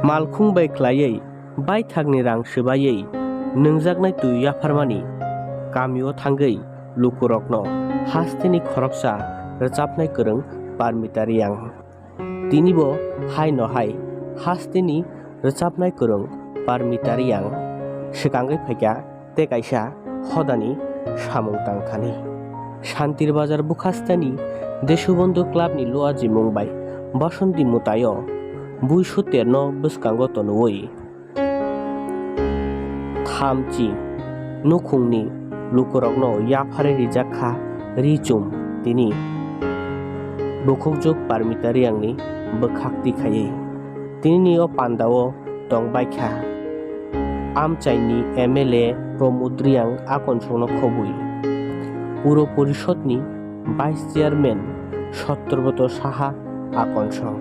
मालखुंबाय ख्लायै bye थागनि रां सोबायै नोंजागनाय तुया फारमानि गामियाव थांगै लुकुरकनो हास्तिनि खरकसा रोजाबनाय गोरों पारमितारियां दिनिबो हाय नहाय हास्तिनि रोजाबनाय गोरों पारमितारियां सिगाङै फैगा ते कायसा हदानि सामुं तांखानि शान्तिर बाजार बुखास्तानि देशबन्धु क्लाबनि लुआजि मुंबाय बसन्ती मुतायो बुइसुतेरनो बसकांगो तनुवै थामथि नुखुंनि लुकुरकनो याफारे रिजाखा रिचुम तिनि बुखुकजुग पारमितारियांनि बोखाक्ति खायै तिनिनियो पान्दावो दंबायखा आमचाइनि एमएलए प्रमुद्रियां आकनसंनो खबुई पुर परिषदनि भाइस चेयारमैन सत्यव्रत साहा आकनसं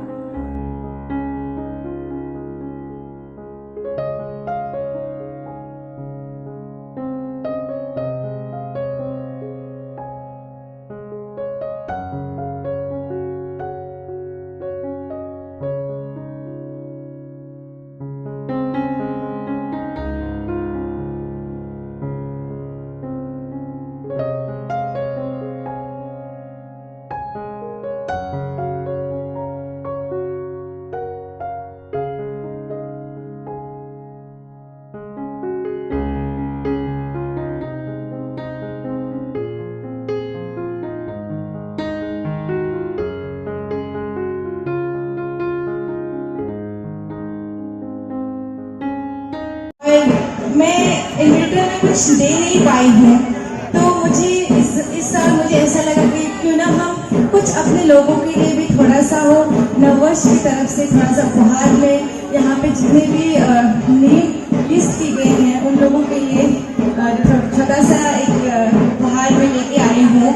मैं इन्वेटर में कुछ दे नहीं पाई हूँ, तो मुझे इस साल मुझे ऐसा लगा कि क्यों ना हम कुछ अपने लोगों के लिए भी थोड़ा सा हो, नववर्ष की तरफ से थोड़ा सा उपहार में यहाँ पे जितने भी नेम लिस्ट की गए हैं उन लोगों के लिए छोटा सा एक उपहार में लेके आई हूँ,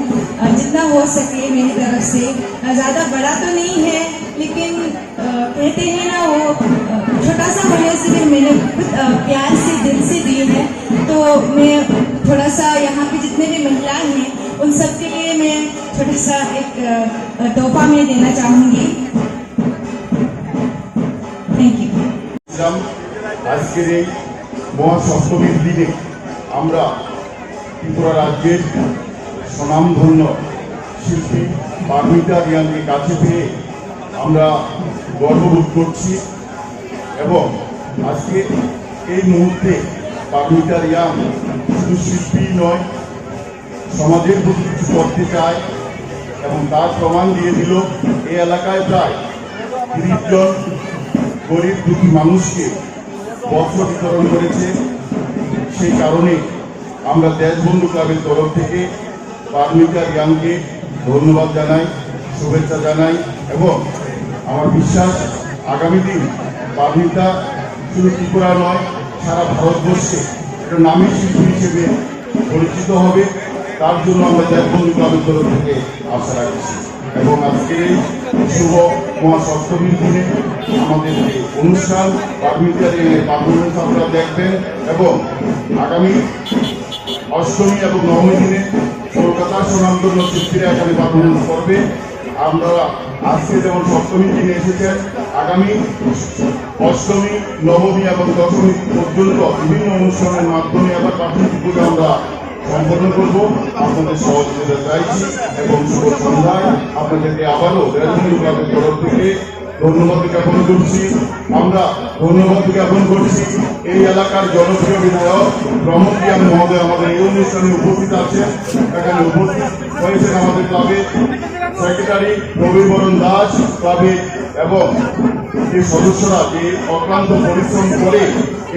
जितना हो सके मेरी तरफ से। ज़्यादा बड़ा तो नहीं है, लेकिन कहते हैं ना वो छोटा सा होने से भी मैंने प्यार से दिल से दी है, तो मैं थोड़ा सा यहाँ पे जितने भी महिलाएं हैं उन सब के लिए मैं छोटा सा एक तोहफा में देना चाहूँगी। Thank you. আজকের এই মহাসপ্তমীর দিনে আমরা ত্রিপুরা রাজ্যের স্বনামধন্য শিল্পী পারমিতা রিয়াংকে কাছে পেয়ে আমরা গর্ববোধ করছি এবং আজকে এই মুহূর্তে পারমিতা রিয়াং শুধু শিল্পী নয়, সমাজের প্রতি কিছু করতে চায় এবং তার প্রমাণ দিয়ে দিল। এই এলাকায় প্রায় 30 জন গরিব দুঃখী মানুষকে বস্ত্র বিতরণ করেছে। সেই কারণে আমরা দেশবন্ধু ক্লাবের তরফ থেকে পারমিতা রিয়াংকে ধন্যবাদ জানাই, শুভেচ্ছা জানাই এবং আমার বিশ্বাস আগামী দিন পারমিতা শুধু ত্রিপুরা নয় সারা ভারতবর্ষে একটা নামী শিল্পী হিসেবে পরিচিত হবে। তার জন্য আমরা দেশবন্ধু ক্লাবের তরফ থেকে আশা রাখছি এবং আজকের এই শুভ মহাসপ্তমীর দিনে আমাদের যে অনুষ্ঠান পারমিতা রিয়াংয়ের পারফরমেন্স আপনারা দেখবেন এবং আগামী অষ্টমী এবং নবমী দিনে কলকাতার স্বনামধন্য শিল্পীরা এখানে পারফরমেন্স করবে। আমরা আজকে যেমন সপ্তমীর দিনে এসেছেন, আগামী অষ্টমী, নবমী এবং দশমী পর্যন্ত বিভিন্ন অনুষ্ঠানের মাধ্যমে আবার প্রাথমিক পুজো আমরা সম্পন্ন করবো। আপনাদের সহযোগিতা চাইছি এবং শুভ সন্ধ্যায় আপনাদেরকে আবারও দেশবন্ধু ক্লাবের তরফ থেকে ধন্যবাদ জ্ঞাপন করছি। আমরা ধন্যবাদ জ্ঞাপন করছি এই এলাকার জনপ্রিয় বিধায়ক প্রমোদ রিয়াং মহোদয় আমাদের এই অনুষ্ঠানে উপস্থিত আছেন। এখানে উপস্থিত হয়েছেন আমাদের ক্লাবের সেক্রেটারি রবিবরণ দাস ক্লাবের এবং যে সদস্যরা যে অক্লান্ত পরিশ্রম করে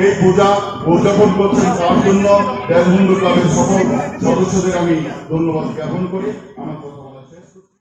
এই পূজা উদযাপন করছেন, তার জন্য দেশবন্ধু ক্লাবের সকল সদস্যদের আমি ধন্যবাদ জ্ঞাপন করি। আমার